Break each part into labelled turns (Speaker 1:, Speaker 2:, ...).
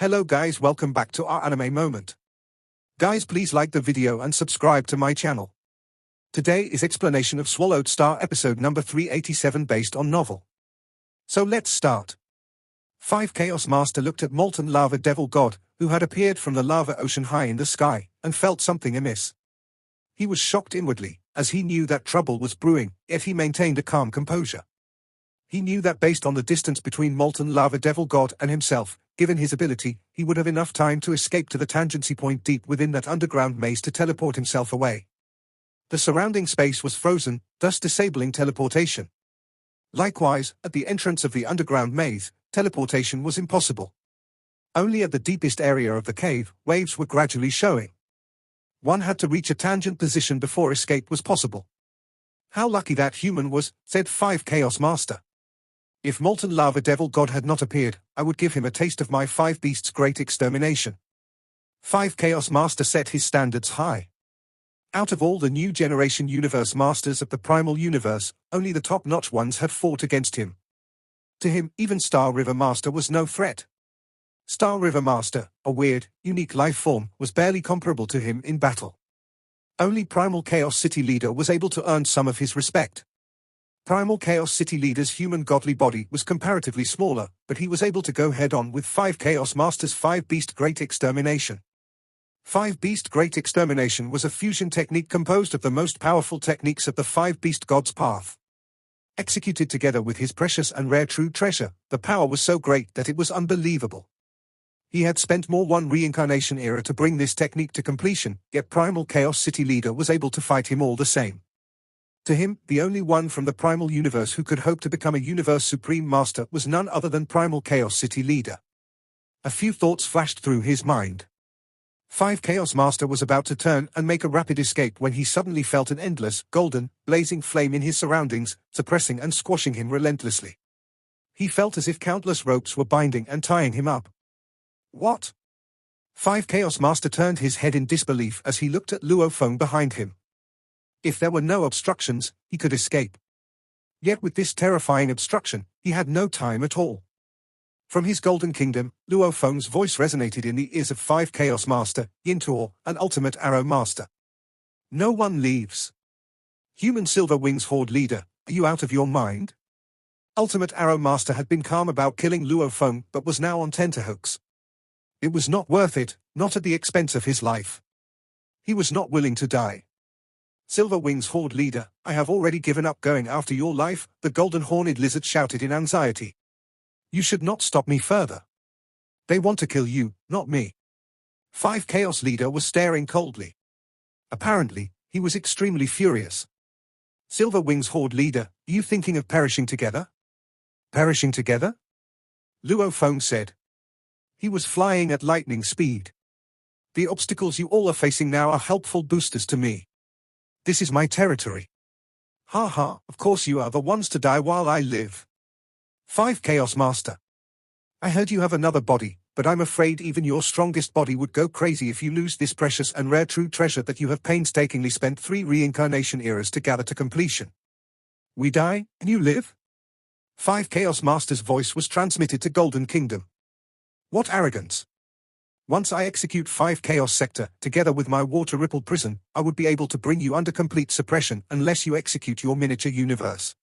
Speaker 1: Hello guys, welcome back to our anime moment. Guys, please like the video and subscribe to my channel. Today is explanation of Swallowed Star episode number 387 based on novel. So let's start. 5 Chaos Master looked at molten lava devil god, who had appeared from the lava ocean high in the sky, and felt something amiss. He was shocked inwardly, as he knew that trouble was brewing, yet he maintained a calm composure. He knew that based on the distance between molten lava devil god and himself, given his ability, he would have enough time to escape to the tangency point deep within that underground maze to teleport himself away. The surrounding space was frozen, thus disabling teleportation. Likewise, at the entrance of the underground maze, teleportation was impossible. Only at the deepest area of the cave, waves were gradually showing. One had to reach a tangent position before escape was possible. How lucky that human was, said 5 Chaos Master. If molten lava devil god had not appeared, I would give him a taste of my 5 beasts' great extermination. 5 Chaos Master set his standards high. Out of all the new generation universe masters of the primal universe, only the top-notch ones had fought against him. To him, even Star River Master was no threat. Star River Master, a weird, unique life form, was barely comparable to him in battle. Only Primal Chaos City Leader was able to earn some of his respect. Primal Chaos City Leader's human godly body was comparatively smaller, but he was able to go head-on with 5 Chaos Master's 5 Beast Great Extermination. 5 Beast Great Extermination was a fusion technique composed of the most powerful techniques of the 5 Beast God's path. Executed together with his precious and rare true treasure, the power was so great that it was unbelievable. He had spent more one reincarnation era to bring this technique to completion, yet Primal Chaos City Leader was able to fight him all the same. To him, the only one from the primal universe who could hope to become a universe supreme master was none other than Primal Chaos City Leader. A few thoughts flashed through his mind. 5 Chaos Master was about to turn and make a rapid escape when he suddenly felt an endless, golden, blazing flame in his surroundings, suppressing and squashing him relentlessly. He felt as if countless ropes were binding and tying him up. What? 5 Chaos Master turned his head in disbelief as he looked at Luo Feng behind him. If there were no obstructions, he could escape. Yet with this terrifying obstruction, he had no time at all. From his Golden Kingdom, Luo Feng's voice resonated in the ears of 5 Chaos Master, Yintuo, and Ultimate Arrow Master. No one leaves. Human Silver Wings Horde Leader, are you out of your mind? Ultimate Arrow Master had been calm about killing Luo Feng but was now on tenterhooks. It was not worth it, not at the expense of his life. He was not willing to die. Silver Wings Horde Leader, I have already given up going after your life, the Golden Horned Lizard shouted in anxiety. You should not stop me further. They want to kill you, not me. 5 Chaos Leader was staring coldly. Apparently, he was extremely furious. Silver Wings Horde Leader, are you thinking of perishing together? Perishing together? Luo Feng said. He was flying at lightning speed. The obstacles you all are facing now are helpful boosters to me. This is my territory. Ha ha, of course you are the ones to die while I live. 5 Chaos Master. I heard you have another body, but I'm afraid even your strongest body would go crazy if you lose this precious and rare true treasure that you have painstakingly spent 3 reincarnation eras to gather to completion. We die, and you live? 5 Chaos Master's voice was transmitted to Golden Kingdom. What arrogance! Once I execute 5 Chaos Sector, together with my Water Ripple Prison, I would be able to bring you under complete suppression unless you execute your miniature universe.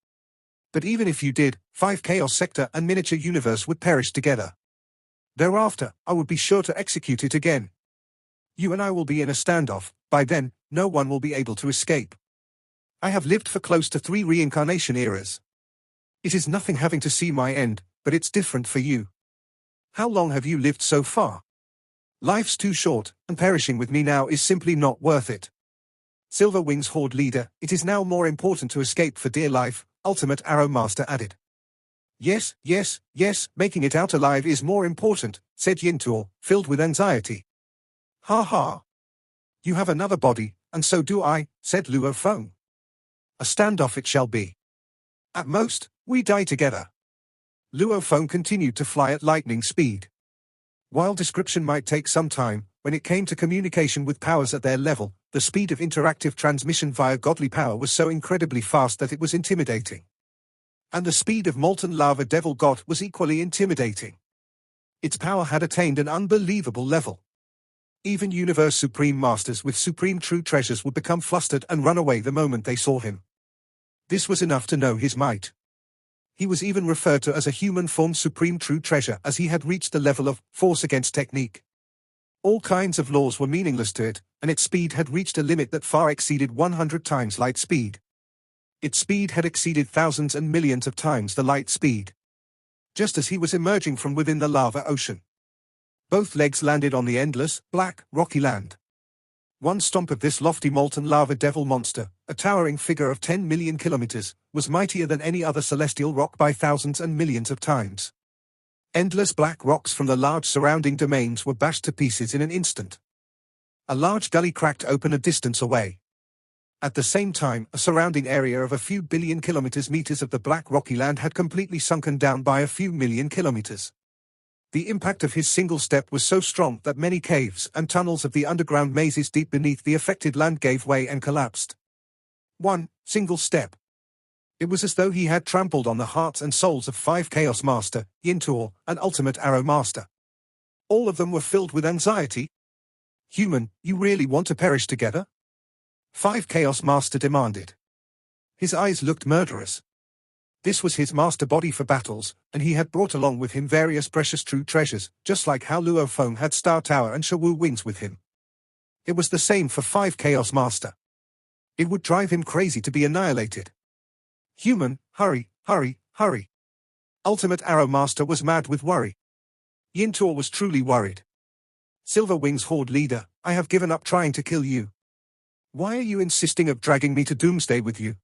Speaker 1: But even if you did, 5 Chaos Sector and miniature universe would perish together. Thereafter, I would be sure to execute it again. You and I will be in a standoff, by then, no one will be able to escape. I have lived for close to 3 reincarnation eras. It is nothing having to see my end, but it's different for you. How long have you lived so far? Life's too short, and perishing with me now is simply not worth it. Silver Wings Horde Leader, it is now more important to escape for dear life, Ultimate Arrow Master added. Yes, making it out alive is more important, said Yintuo, filled with anxiety. Ha ha. You have another body, and so do I, said Luo Feng. A standoff it shall be. At most, we die together. Luo Feng continued to fly at lightning speed. While description might take some time, when it came to communication with powers at their level, the speed of interactive transmission via godly power was so incredibly fast that it was intimidating. And the speed of molten lava devil god was equally intimidating. Its power had attained an unbelievable level. Even Universe Supreme Masters with Supreme True Treasures would become flustered and run away the moment they saw him. This was enough to know his might. He was even referred to as a human form Supreme True Treasure, as he had reached the level of force against technique. All kinds of laws were meaningless to it, and its speed had reached a limit that far exceeded 100 times light speed. Its speed had exceeded thousands and millions of times the light speed. Just as he was emerging from within the lava ocean, both legs landed on the endless, black, rocky land. One stomp of this lofty molten lava devil monster, a towering figure of 10 million kilometers, was mightier than any other celestial rock by thousands and millions of times. Endless black rocks from the large surrounding domains were bashed to pieces in an instant. A large gully cracked open a distance away. At the same time, a surrounding area of a few billion meters of the black rocky land had completely sunken down by a few million kilometers. The impact of his single step was so strong that many caves and tunnels of the underground mazes deep beneath the affected land gave way and collapsed. One single step. It was as though he had trampled on the hearts and souls of 5 Chaos Master, Yin-Tuo, and Ultimate Arrow Master. All of them were filled with anxiety. "Human, you really want to perish together?" 5 Chaos Master demanded. His eyes looked murderous. This was his master body for battles, and he had brought along with him various precious true treasures, just like how Luo Feng had Star Tower and Shawu Wings with him. It was the same for 5 Chaos Master. It would drive him crazy to be annihilated. "Human, hurry, hurry, hurry." Ultimate Arrow Master was mad with worry. Yin-Tuo was truly worried. "Silver Wings Horde Leader, I have given up trying to kill you. Why are you insisting of dragging me to Doomsday with you?"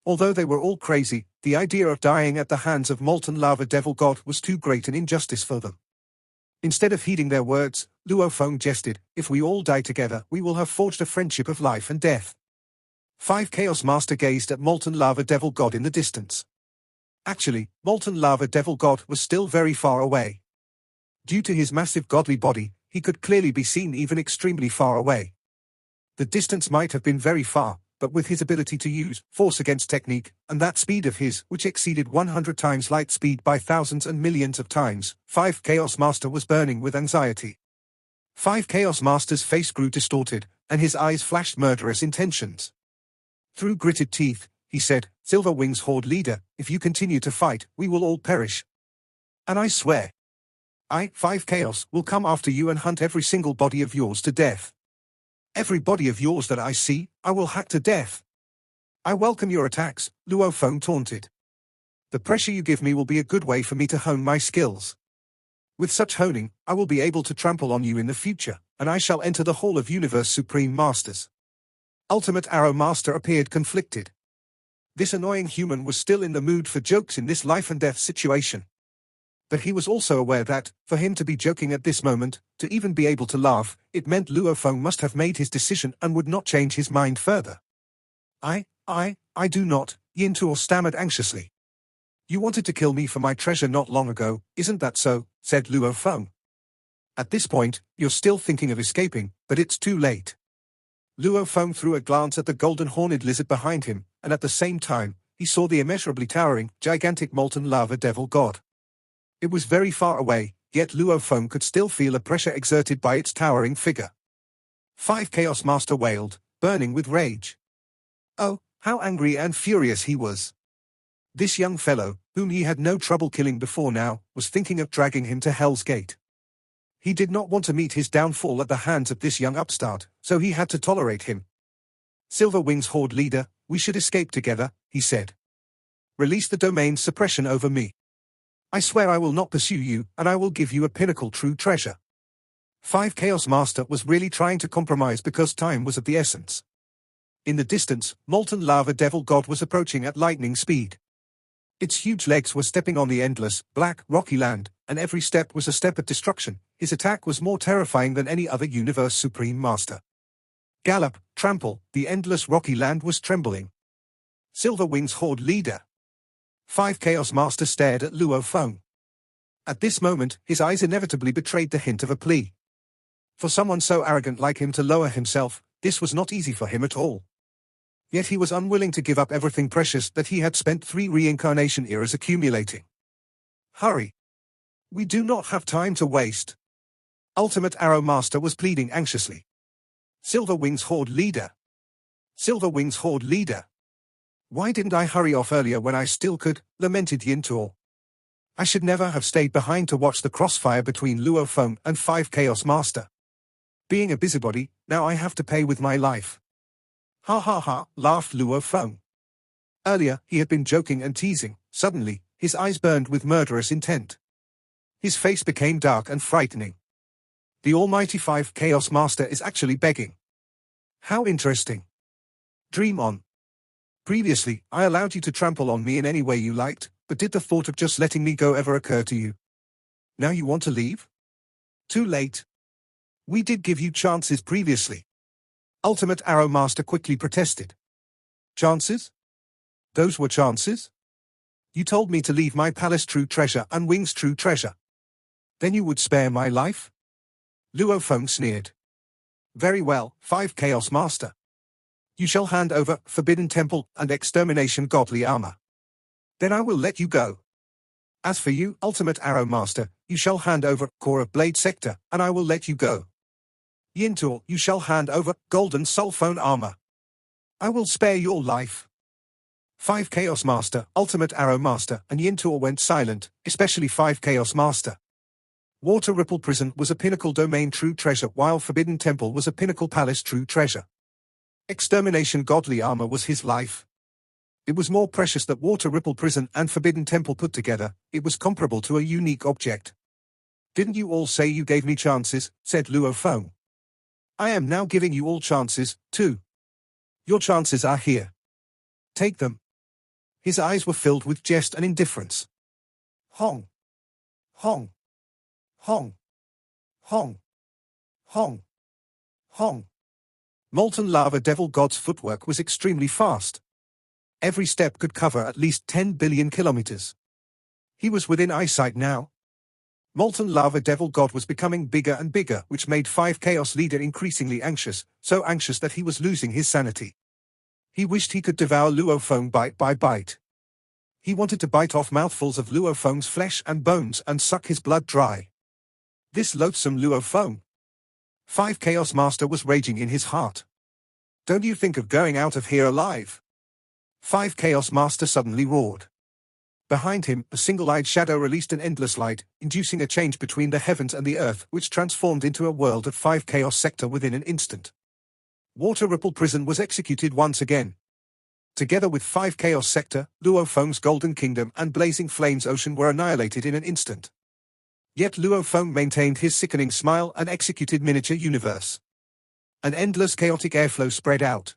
Speaker 1: Although they were all crazy, the idea of dying at the hands of molten lava devil god was too great an injustice for them. Instead of heeding their words, Luo Feng jested, "If we all die together, we will have forged a friendship of life and death." 5 Chaos Master gazed at molten lava devil god in the distance. Actually, molten lava devil god was still very far away. Due to his massive godly body, he could clearly be seen even extremely far away. The distance might have been very far, but with his ability to use force against technique, and that speed of his, which exceeded 100 times light speed by thousands and millions of times, 5 Chaos Master was burning with anxiety. 5 Chaos Master's face grew distorted, and his eyes flashed murderous intentions. Through gritted teeth, he said, "Silver Wings Horde Leader, if you continue to fight, we will all perish. And I swear, I, 5 Chaos, will come after you and hunt every single body of yours to death. Every body of yours that I see, I will hack to death." "I welcome your attacks," Luo Feng taunted. "The pressure you give me will be a good way for me to hone my skills. With such honing, I will be able to trample on you in the future, and I shall enter the Hall of Universe Supreme Masters." Ultimate Arrow Master appeared conflicted. This annoying human was still in the mood for jokes in this life and death situation. But he was also aware that, for him to be joking at this moment, to even be able to laugh, it meant Luo Feng must have made his decision and would not change his mind further. I do not," Yin-Tuo stammered anxiously. "You wanted to kill me for my treasure not long ago, isn't that so?" said Luo Feng. "At this point, you're still thinking of escaping, but it's too late." Luo Feng threw a glance at the golden horned lizard behind him, and at the same time, he saw the immeasurably towering, gigantic molten lava devil god. It was very far away, yet Luo Feng could still feel a pressure exerted by its towering figure. 5 Chaos Master wailed, burning with rage. Oh, how angry and furious he was. This young fellow, whom he had no trouble killing before now, was thinking of dragging him to Hell's Gate. He did not want to meet his downfall at the hands of this young upstart, so he had to tolerate him. "Silver Wings Horde Leader, we should escape together," he said. "Release the domain's suppression over me. I swear I will not pursue you, and I will give you a pinnacle true treasure." 5 Chaos Master was really trying to compromise because time was of the essence. In the distance, molten lava devil god was approaching at lightning speed. Its huge legs were stepping on the endless, black, rocky land, and every step was a step of destruction. His attack was more terrifying than any other Universe Supreme Master. Gallop, trample, the endless rocky land was trembling. "Silver Wings Horde Leader." 5 Chaos Master stared at Luo Feng. At this moment, his eyes inevitably betrayed the hint of a plea. For someone so arrogant like him to lower himself, this was not easy for him at all. Yet he was unwilling to give up everything precious that he had spent 3 reincarnation eras accumulating. "Hurry! We do not have time to waste. Ultimate Arrow Master was pleading anxiously. Silver Wings Horde Leader. Silver Wings Horde Leader. Why didn't I hurry off earlier when I still could, lamented Yintuo. I should never have stayed behind to watch the crossfire between Luo Feng and 5 Chaos Master. Being a busybody, now I have to pay with my life. Ha ha ha, laughed Luo Feng. Earlier, he had been joking and teasing. Suddenly, his eyes burned with murderous intent. His face became dark and frightening. The almighty 5 Chaos Master is actually begging. How interesting. Dream on. Previously, I allowed you to trample on me in any way you liked, but did the thought of just letting me go ever occur to you? Now you want to leave? Too late. We did give you chances previously. Ultimate Arrow Master quickly protested. Chances? Those were chances? You told me to leave my palace true treasure and Wings true treasure. Then you would spare my life? Luo Feng sneered. Very well, 5 Chaos Master. You shall hand over Forbidden Temple and Extermination Godly Armor. Then I will let you go. As for you, Ultimate Arrow Master, you shall hand over Core of Blade Sector, and I will let you go. Yintuo, you shall hand over Golden Soul Phone Armor. I will spare your life. 5 Chaos Master, Ultimate Arrow Master, and Yintuo went silent, especially 5 Chaos Master. Water Ripple Prison was a pinnacle domain true treasure, while Forbidden Temple was a pinnacle palace true treasure. Extermination Godly Armor was his life. It was more precious that Water Ripple Prison and Forbidden Temple put together. It was comparable to a unique object. Didn't you all say you gave me chances, said Luo Feng. I am now giving you all chances, too. Your chances are here. Take them. His eyes were filled with jest and indifference. Hong. Hong. Hong. Hong. Hong. Hong. Molten Lava Devil God's footwork was extremely fast. Every step could cover at least 10 billion kilometers. He was within eyesight now. Molten Lava Devil God was becoming bigger and bigger, which made 5 Chaos Leader increasingly anxious, so anxious that he was losing his sanity. He wished he could devour Luo Feng bite by bite. He wanted to bite off mouthfuls of Luo Feng's flesh and bones and suck his blood dry. This loathsome Luo Feng. 5 Chaos Master was raging in his heart. Don't you think of going out of here alive? 5 Chaos Master suddenly roared. Behind him, a single-eyed shadow released an endless light, inducing a change between the heavens and the earth, which transformed into a world of 5 Chaos Sector within an instant. Water Ripple Prison was executed once again. Together with 5 Chaos Sector, Luo Feng's Golden Kingdom and Blazing Flames Ocean were annihilated in an instant. Yet Luo Feng maintained his sickening smile and executed Miniature Universe. An endless chaotic airflow spread out.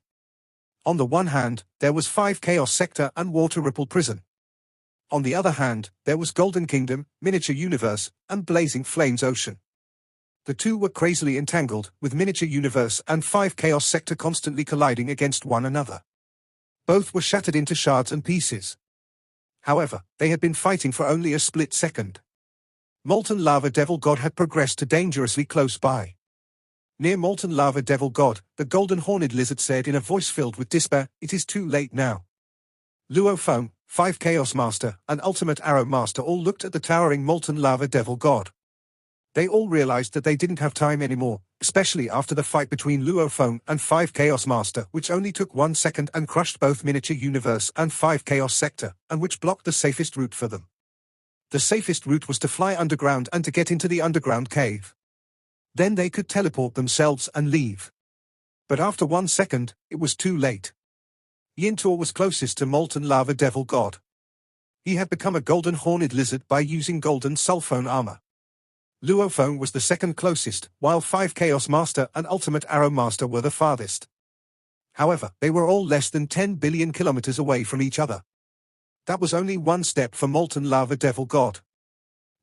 Speaker 1: On the one hand, there was 5 Chaos Sector and Water Ripple Prison. On the other hand, there was Golden Kingdom, Miniature Universe, and Blazing Flames Ocean. The two were crazily entangled, with Miniature Universe and 5 Chaos Sector constantly colliding against one another. Both were shattered into shards and pieces. However, they had been fighting for only a split second. Molten Lava Devil God had progressed to dangerously close by. Near Molten Lava Devil God, the Golden Horned Lizard said in a voice filled with despair, "It is too late now." Luo Feng, 5 Chaos Master, and Ultimate Arrow Master all looked at the towering Molten Lava Devil God. They all realized that they didn't have time anymore, especially after the fight between Luo Feng and 5 Chaos Master, which only took 1 second and crushed both Miniature Universe and 5 Chaos Sector, and which blocked the safest route for them. The safest route was to fly underground and to get into the underground cave. Then they could teleport themselves and leave. But after 1 second, it was too late. Yintuo was closest to Molten Lava Devil God. He had become a Golden Horned Lizard by using Golden Sulphone Armor. Luo Feng was the second closest, while 5 Chaos Master and Ultimate Arrow Master were the farthest. However, they were all less than 10 billion kilometers away from each other. That was only one step for Molten Lava Devil God.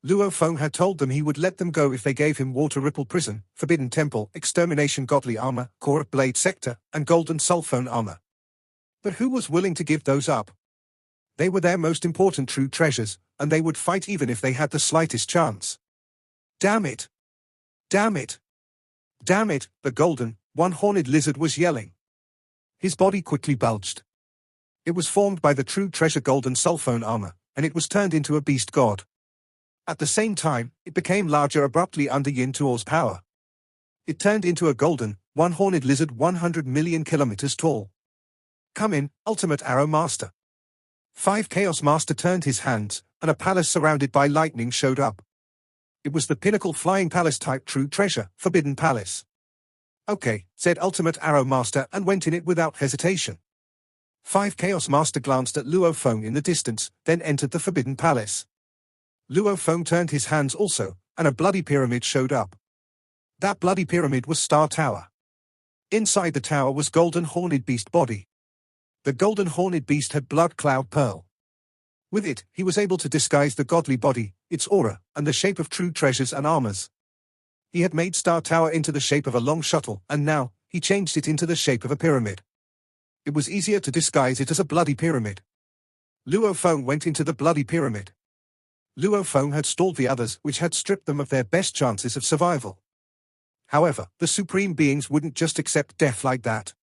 Speaker 1: Luo Feng had told them he would let them go if they gave him Water Ripple Prison, Forbidden Temple, Extermination Godly Armor, Core Blade Sector, and Golden Sulphone Armor. But who was willing to give those up? They were their most important true treasures, and they would fight even if they had the slightest chance. Damn it! Damn it! Damn it! The Golden, One-Horned Lizard was yelling. His body quickly bulged. It was formed by the true treasure Golden Sulphone Armor, and it was turned into a beast god. At the same time, it became larger abruptly under Yin Tuo's power. It turned into a golden, one-horned lizard 100 million kilometers tall. Come in, Ultimate Arrow Master. 5 Chaos Master turned his hands, and a palace surrounded by lightning showed up. It was the pinnacle flying palace type true treasure, Forbidden Palace. Okay, said Ultimate Arrow Master and went in it without hesitation. 5 Chaos Master glanced at Luo Feng in the distance, then entered the Forbidden Palace. Luo Feng turned his hands also, and a bloody pyramid showed up. That bloody pyramid was Star Tower. Inside the tower was Golden Horned Beast body. The Golden Horned Beast had blood cloud pearl. With it, he was able to disguise the godly body, its aura, and the shape of true treasures and armors. He had made Star Tower into the shape of a long shuttle, and now, he changed it into the shape of a pyramid. It was easier to disguise it as a bloody pyramid. Luo Feng went into the bloody pyramid. Luo Feng had stalled the others, which had stripped them of their best chances of survival. However, the Supreme Beings wouldn't just accept death like that.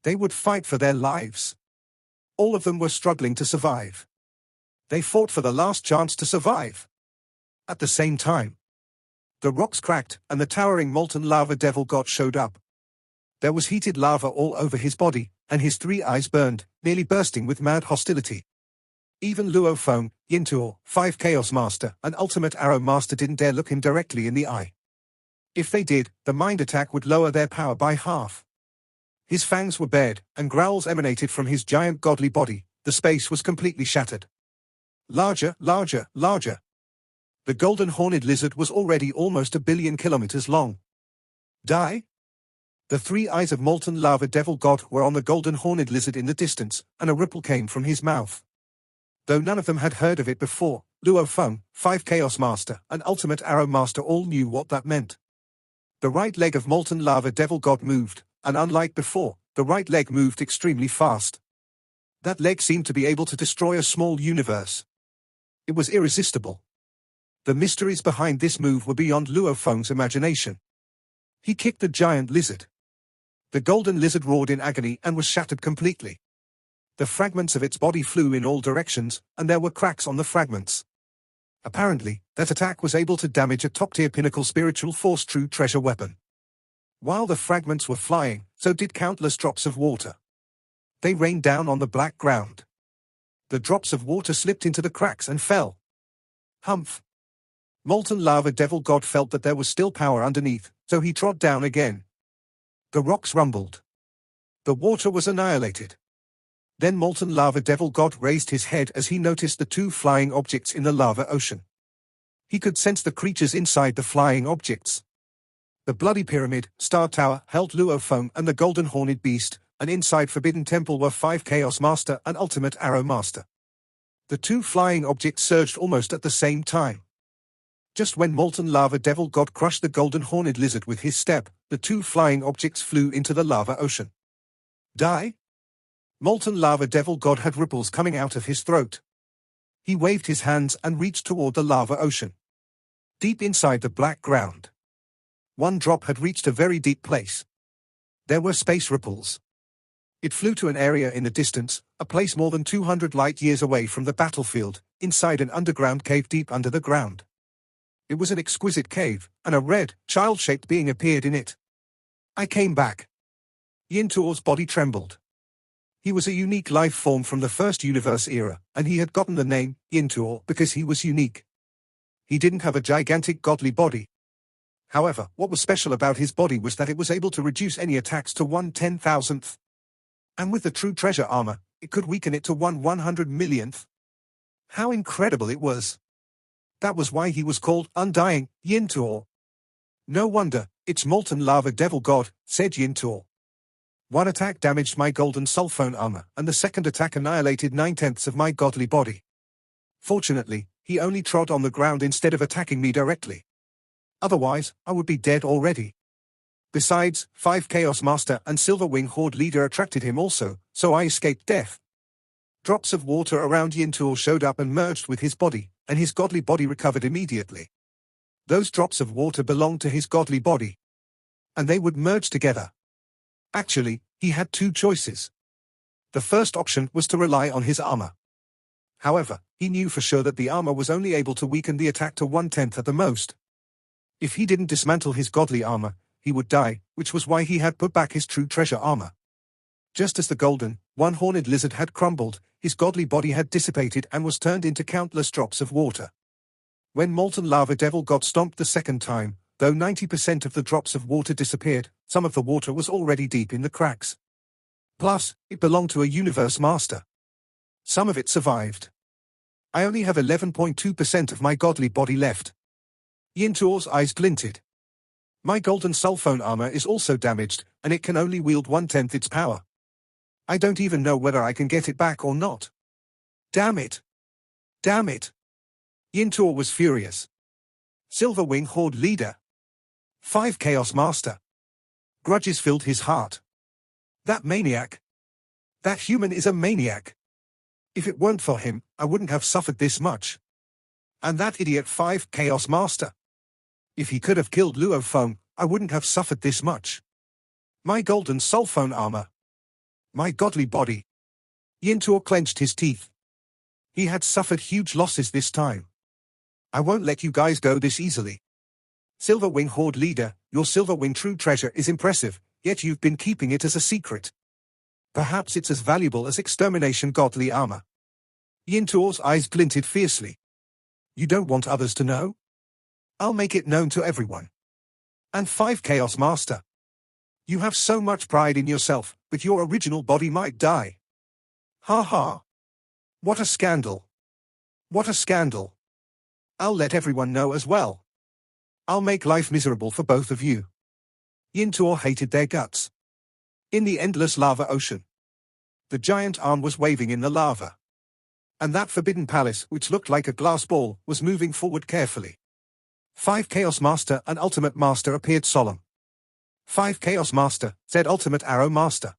Speaker 1: They would fight for their lives. All of them were struggling to survive. They fought for the last chance to survive. At the same time, the rocks cracked, and the towering molten lava devil god showed up. There was heated lava all over his body, and his 3 eyes burned, nearly bursting with mad hostility. Even Luo Feng, Yin Tuo, 5 Chaos Master, and Ultimate Arrow Master didn't dare look him directly in the eye. If they did, the mind attack would lower their power by half. His fangs were bared, and growls emanated from his giant godly body. The space was completely shattered. Larger, larger, larger. The golden horned lizard was already almost 1 billion kilometers long. Die? The 3 eyes of molten lava devil god were on the golden horned lizard in the distance, and a ripple came from his mouth. Though none of them had heard of it before, Luo Feng, 5 Chaos Master, and Ultimate Arrow Master all knew what that meant. The right leg of molten lava devil god moved, and unlike before, the right leg moved extremely fast. That leg seemed to be able to destroy a small universe. It was irresistible. The mysteries behind this move were beyond Luo Feng's imagination. He kicked the giant lizard. The golden lizard roared in agony and was shattered completely. The fragments of its body flew in all directions, and there were cracks on the fragments. Apparently, that attack was able to damage a top-tier pinnacle spiritual force true treasure weapon. While the fragments were flying, so did countless drops of water. They rained down on the black ground. The drops of water slipped into the cracks and fell. Humph! Molten lava devil god felt that there was still power underneath, so he trod down again. The rocks rumbled. The water was annihilated. Then molten lava devil god raised his head as he noticed the 2 flying objects in the lava ocean. He could sense the creatures inside the flying objects. The bloody pyramid, Star Tower, held Luo Feng and the golden horned beast, and inside Forbidden Temple were 5 Chaos Master and Ultimate Arrow Master. The 2 flying objects surged almost at the same time. Just when molten lava devil god crushed the golden horned lizard with his step, the 2 flying objects flew into the lava ocean. Die? Molten lava devil god had ripples coming out of his throat. He waved his hands and reached toward the lava ocean. Deep inside the black ground. One drop had reached a very deep place. There were space ripples. It flew to an area in the distance, a place more than 200 light-years away from the battlefield, inside an underground cave deep under the ground. It was an exquisite cave, and a red, child-shaped being appeared in it. I came back. Yin Tuo's body trembled. He was a unique life form from the first universe era, and he had gotten the name, Yin Tuo, because he was unique. He didn't have a gigantic godly body. However, what was special about his body was that it was able to reduce any attacks to 1/10,000th. And with the true treasure armor, it could weaken it to 1/100,000,000th. How incredible it was! That was why he was called Undying, Yin Tuo. No wonder, it's molten lava devil god, said Yin Tuo. One attack damaged my golden sulphone armor, and the second attack annihilated 9/10ths of my godly body. Fortunately, he only trod on the ground instead of attacking me directly. Otherwise, I would be dead already. Besides, 5 Chaos Master and Silver Wing Horde leader attracted him also, so I escaped death. Drops of water around Yin Tuo showed up and merged with his body, and his godly body recovered immediately. Those drops of water belonged to his godly body. And they would merge together. Actually, he had 2 choices. The first option was to rely on his armor. However, he knew for sure that the armor was only able to weaken the attack to 1/10 at the most. If he didn't dismantle his godly armor, he would die, which was why he had put back his true treasure armor. Just as the golden, one-horned lizard had crumbled, his godly body had dissipated and was turned into countless drops of water. When molten lava devil god stomped the second time, though 90% of the drops of water disappeared, some of the water was already deep in the cracks. Plus, it belonged to a universe master. Some of it survived. I only have 11.2% of my godly body left. Yin Tuo's eyes glinted. My golden soul phone armor is also damaged, and it can only wield 1/10 its power. I don't even know whether I can get it back or not. Damn it! Damn it! Yin Tuo was furious. Silver Wing Horde leader. 5 Chaos Master. Grudges filled his heart. That maniac. That human is a maniac. If it weren't for him, I wouldn't have suffered this much. And that idiot 5 Chaos Master. If he could have killed Luo Feng, I wouldn't have suffered this much. My golden soul phone armor. My godly body. Yin Tuo clenched his teeth. He had suffered huge losses this time. I won't let you guys go this easily. Silver Wing Horde leader, your Silver Wing true treasure is impressive, yet you've been keeping it as a secret. Perhaps it's as valuable as extermination godly armor. Yin Tuo's eyes glinted fiercely. You don't want others to know? I'll make it known to everyone. And 5 Chaos Master. You have so much pride in yourself, but your original body might die. Ha ha. What a scandal. What a scandal. I'll let everyone know as well. I'll make life miserable for both of you. Yin Tuo hated their guts. In the endless lava ocean, the giant arm was waving in the lava. And that forbidden palace, which looked like a glass ball, was moving forward carefully. 5 Chaos Master and Ultimate Master appeared solemn. 5 Chaos Master, said Ultimate Arrow Master.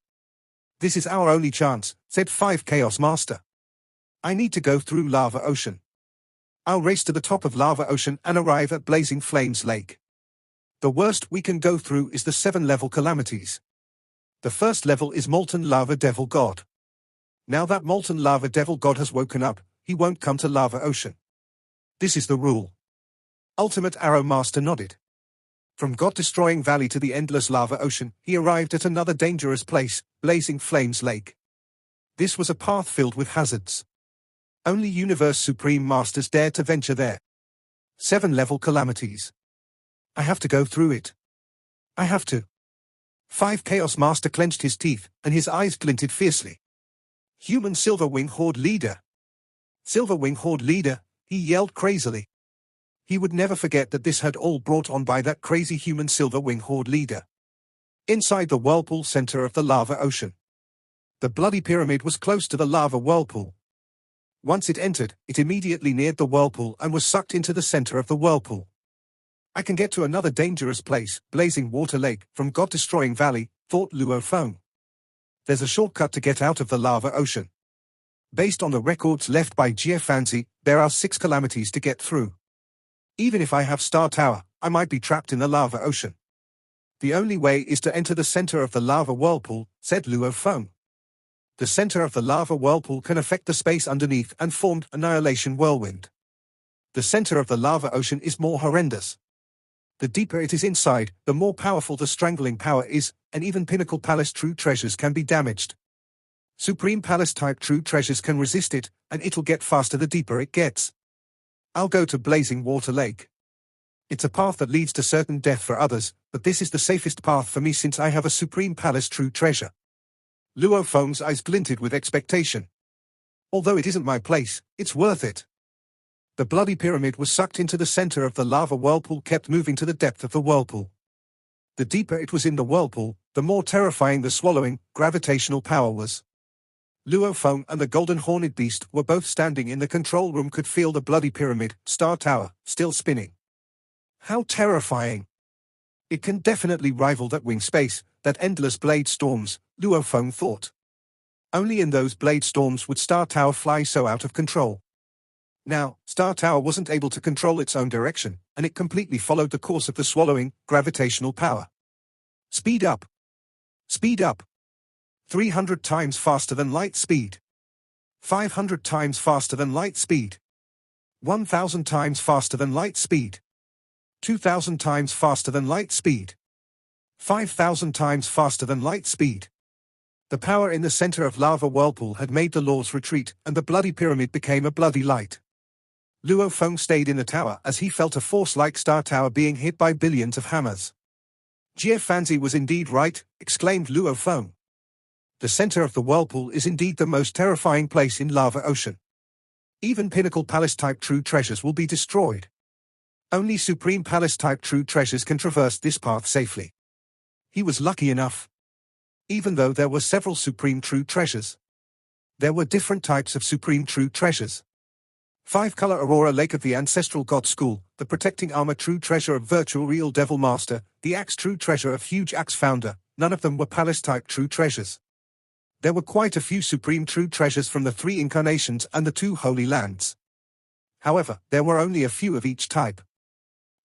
Speaker 1: This is our only chance, said 5 Chaos Master. I need to go through Lava Ocean. I'll race to the top of Lava Ocean and arrive at Blazing Flames Lake. The worst we can go through is the 7-level calamities. The first level is Molten Lava Devil God. Now that Molten Lava Devil God has woken up, he won't come to Lava Ocean. This is the rule. Ultimate Arrow Master nodded. From God-destroying valley to the endless lava ocean, he arrived at another dangerous place, Blazing Flames Lake. This was a path filled with hazards. Only Universe Supreme Masters dared to venture there. 7-level calamities. I have to go through it. I have to. 5 Chaos Master clenched his teeth, and his eyes glinted fiercely. Human Silver Wing Horde leader. Silver Wing Horde leader, he yelled crazily. He would never forget that this had all brought on by that crazy human Silver Wing Horde leader. Inside the whirlpool center of the lava ocean. The bloody pyramid was close to the lava whirlpool. Once it entered, it immediately neared the whirlpool and was sucked into the center of the whirlpool. I can get to another dangerous place, Blazing Water Lake, from God-destroying valley, thought Luo Feng. There's a shortcut to get out of the lava ocean. Based on the records left by Jie Fanzi, there are 6 calamities to get through. Even if I have Star Tower, I might be trapped in the lava ocean. The only way is to enter the center of the lava whirlpool, said Luo Feng. The center of the lava whirlpool can affect the space underneath and formed annihilation whirlwind. The center of the lava ocean is more horrendous. The deeper it is inside, the more powerful the strangling power is, and even Pinnacle Palace true treasures can be damaged. Supreme Palace type true treasures can resist it, and it'll get faster the deeper it gets. I'll go to Blazing Water Lake. It's a path that leads to certain death for others, but this is the safest path for me since I have a Supreme Palace true treasure. Luo Feng's eyes glinted with expectation. Although it isn't my place, it's worth it. The bloody pyramid was sucked into the center of the lava whirlpool, kept moving to the depth of the whirlpool. The deeper it was in the whirlpool, the more terrifying the swallowing, gravitational power was. Luo Feng and the golden horned beast were both standing in the control room, could feel the bloody pyramid, Star Tower, still spinning. How terrifying! It can definitely rival that wing space, that endless blade storms, Luo Feng thought. Only in those blade storms would Star Tower fly so out of control. Now, Star Tower wasn't able to control its own direction, and it completely followed the course of the swallowing, gravitational power. Speed up! Speed up! 300 times faster than light speed. 500 times faster than light speed. 1,000 times faster than light speed. 2,000 times faster than light speed. 5,000 times faster than light speed. The power in the center of lava whirlpool had made the laws retreat, and the bloody pyramid became a bloody light. Luo Feng stayed in the tower as he felt a force like Star Tower being hit by billions of hammers. Jie Fanzi was indeed right, exclaimed Luo Feng. The center of the whirlpool is indeed the most terrifying place in lava ocean. Even pinnacle palace-type true treasures will be destroyed. Only supreme palace-type true treasures can traverse this path safely. He was lucky enough. Even though there were several supreme true treasures, there were different types of supreme true treasures. 5-color Aurora Lake of the Ancestral God School, the protecting armor true treasure of Virtual Real Devil Master, the axe true treasure of Huge Axe Founder, none of them were palace-type true treasures. There were quite a few supreme true treasures from the 3 incarnations and the 2 holy lands. However, there were only a few of each type.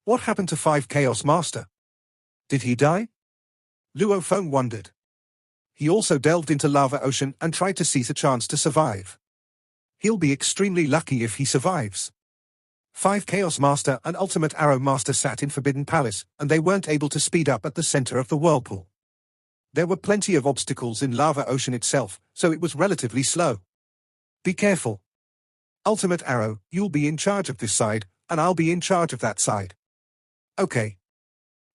Speaker 1: What happened to 5 Chaos Master? Did he die? Luo Feng wondered. He also delved into lava ocean and tried to seize a chance to survive. He'll be extremely lucky if he survives. 5 Chaos Master and Ultimate Arrow Master sat in Forbidden Palace, and they weren't able to speed up at the center of the whirlpool. There were plenty of obstacles in lava ocean itself, so it was relatively slow. Be careful. Ultimate Arrow, you'll be in charge of this side, and I'll be in charge of that side. Okay.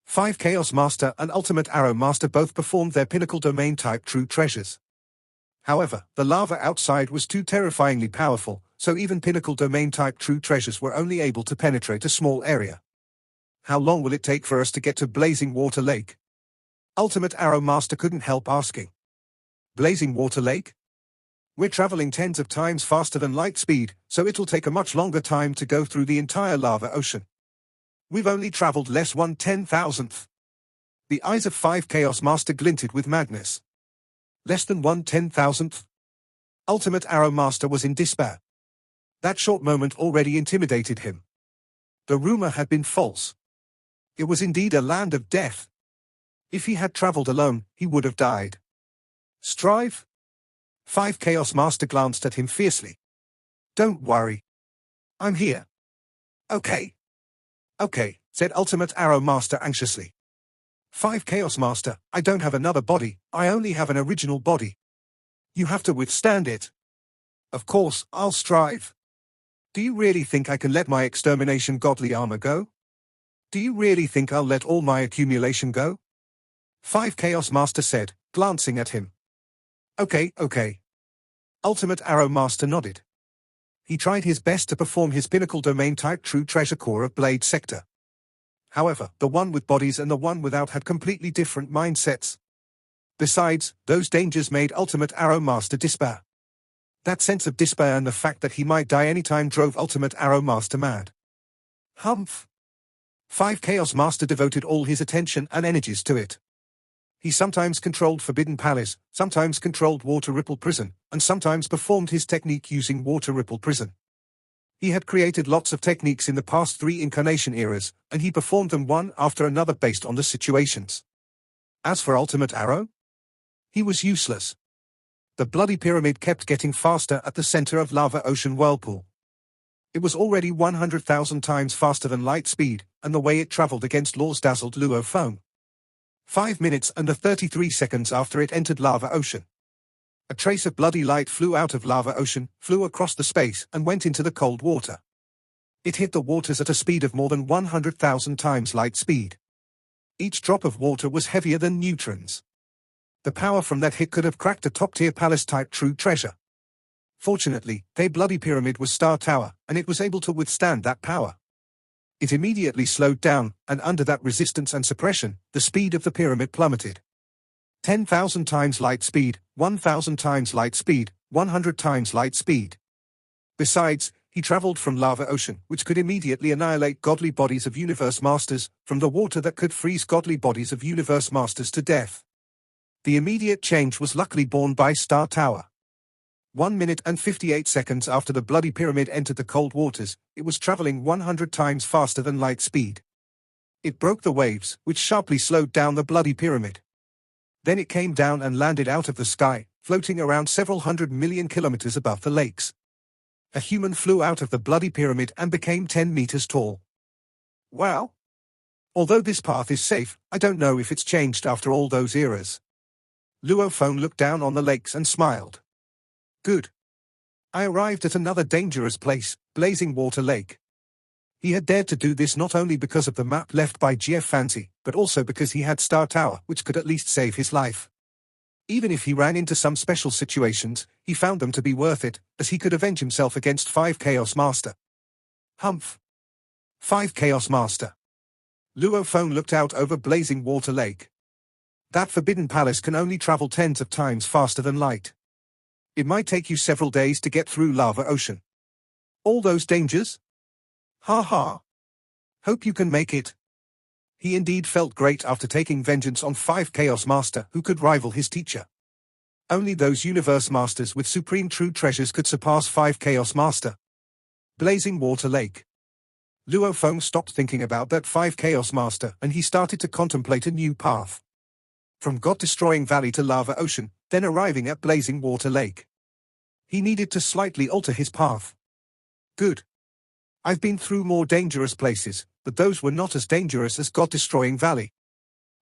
Speaker 1: 5 Chaos Master and Ultimate Arrow Master both performed their pinnacle domain type true treasures. However, the lava outside was too terrifyingly powerful, so even pinnacle domain type true treasures were only able to penetrate a small area. How long will it take for us to get to Blazing Water Lake? Ultimate Arrow Master couldn't help asking. Blazing Water Lake? We're traveling tens of times faster than light speed, so it'll take a much longer time to go through the entire lava ocean. We've only traveled less 1/10,000th. The eyes of 5 Chaos Master glinted with madness. Less than 1/10,000th? Ultimate Arrow Master was in despair. That short moment already intimidated him. The rumor had been false. It was indeed a land of death. If he had traveled alone, he would have died. Strive? 5 Chaos Master glanced at him fiercely. Don't worry. I'm here. Okay. Okay, said Ultimate Arrow Master anxiously. 5 Chaos Master, I don't have another body, I only have an original body. You have to withstand it. Of course, I'll strive. Do you really think I can let my extermination godly armor go? Do you really think I'll let all my accumulation go? 5 Chaos Master said, glancing at him. Okay. Ultimate Arrow Master nodded. He tried his best to perform his pinnacle domain type true treasure core of Blade Sector. However, the one with bodies and the one without had completely different mindsets. Besides, those dangers made Ultimate Arrow Master despair. That sense of despair and the fact that he might die anytime drove Ultimate Arrow Master mad. Humph! 5 Chaos Master devoted all his attention and energies to it. He sometimes controlled Forbidden Palace, sometimes controlled Water Ripple Prison, and sometimes performed his technique using Water Ripple Prison. He had created lots of techniques in the past 3 incarnation eras, and he performed them one after another based on the situations. As for Ultimate Arrow, he was useless. The bloody pyramid kept getting faster at the center of lava ocean whirlpool. It was already 100,000 times faster than light speed, and the way it traveled against laws dazzled Luo Feng. 5 minutes and 33 seconds after it entered lava ocean, a trace of bloody light flew out of lava ocean, flew across the space, and went into the cold water. It hit the waters at a speed of more than 100,000 times light speed. Each drop of water was heavier than neutrons. The power from that hit could have cracked a top-tier palace-type true treasure. Fortunately, the bloody pyramid was Star Tower, and it was able to withstand that power. It immediately slowed down, and under that resistance and suppression, the speed of the pyramid plummeted. 10,000 times light speed, 1,000 times light speed, 100 times light speed. Besides, he traveled from lava ocean, which could immediately annihilate godly bodies of universe masters, from the water that could freeze godly bodies of universe masters to death. The immediate change was luckily borne by Star Tower. 1 minute and 58 seconds after the bloody pyramid entered the cold waters, it was traveling 100 times faster than light speed. It broke the waves, which sharply slowed down the bloody pyramid. Then it came down and landed out of the sky, floating around several 100 million kilometers above the lakes. A human flew out of the bloody pyramid and became 10 meters tall. Wow! Although this path is safe, I don't know if it's changed after all those eras. Luo Feng looked down on the lakes and smiled. Good. I arrived at another dangerous place, Blazing Water Lake. He had dared to do this not only because of the map left by Jie Fancy, but also because he had Star Tower, which could at least save his life. Even if he ran into some special situations, he found them to be worth it, as he could avenge himself against 5 Chaos Master. Humph. 5 Chaos Master. Luo Feng looked out over Blazing Water Lake. That forbidden palace can only travel tens of times faster than light. It might take you several days to get through Lava Ocean. All those dangers? Ha ha. Hope you can make it. He indeed felt great after taking vengeance on 5 Chaos Master who could rival his teacher. Only those Universe Masters with supreme true treasures could surpass 5 Chaos Master. Blazing Water Lake. Luo Feng stopped thinking about that 5 Chaos Master and he started to contemplate a new path. From God-destroying valley to Lava Ocean, then arriving at Blazing Water Lake. He needed to slightly alter his path. Good. I've been through more dangerous places, but those were not as dangerous as God-destroying valley.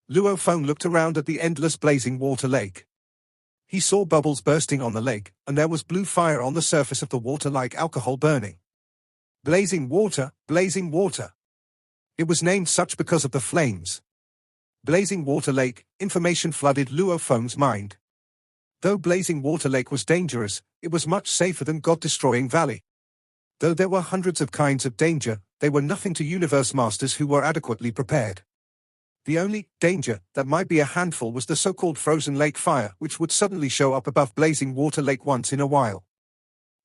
Speaker 1: Luo Feng looked around at the endless Blazing Water Lake. He saw bubbles bursting on the lake, and there was blue fire on the surface of the water like alcohol burning. Blazing water, blazing water. It was named such because of the flames. Blazing Water Lake, information flooded Luo Feng's mind. Though Blazing Water Lake was dangerous, it was much safer than God-destroying valley. Though there were hundreds of kinds of danger, they were nothing to Universe Masters who were adequately prepared. The only danger that might be a handful was the so-called frozen lake fire, which would suddenly show up above Blazing Water Lake once in a while.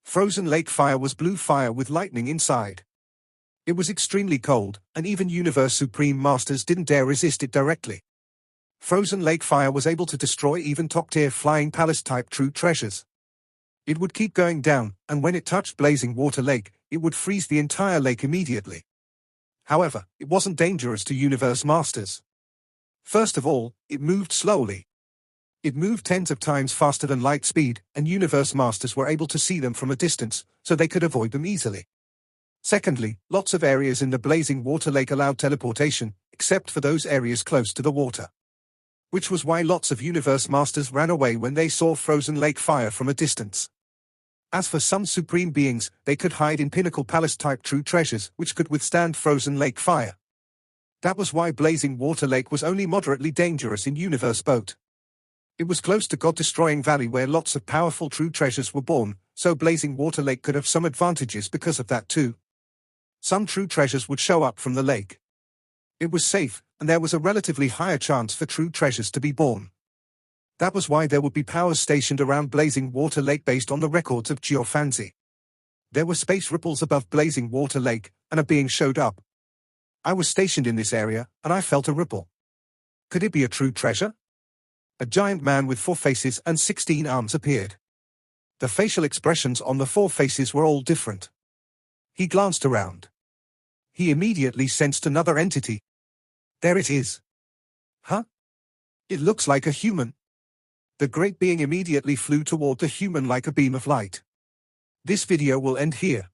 Speaker 1: Frozen lake fire was blue fire with lightning inside. It was extremely cold, and even Universe Supreme Masters didn't dare resist it directly. Frozen lake fire was able to destroy even top-tier flying palace-type true treasures. It would keep going down, and when it touched Blazing Water Lake, it would freeze the entire lake immediately. However, it wasn't dangerous to Universe Masters. First of all, it moved slowly. It moved tens of times faster than light speed, and Universe Masters were able to see them from a distance, so they could avoid them easily. Secondly, lots of areas in the Blazing Water Lake allowed teleportation, except for those areas close to the water. Which was why lots of Universe Masters ran away when they saw frozen lake fire from a distance. As for some supreme beings, they could hide in Pinnacle Palace-type true treasures which could withstand frozen lake fire. That was why Blazing Water Lake was only moderately dangerous in Universe Boat. It was close to God-destroying valley where lots of powerful true treasures were born, so Blazing Water Lake could have some advantages because of that too. Some true treasures would show up from the lake. It was safe, and there was a relatively higher chance for true treasures to be born. That was why there would be powers stationed around Blazing Water Lake based on the records of Jie Fancy. There were space ripples above Blazing Water Lake, and a being showed up. I was stationed in this area, and I felt a ripple. Could it be a true treasure? A giant man with 4 faces and 16 arms appeared. The facial expressions on the 4 faces were all different. He glanced around. He immediately sensed another entity. There it is. Huh? It looks like a human. The great being immediately flew toward the human like a beam of light. This video will end here.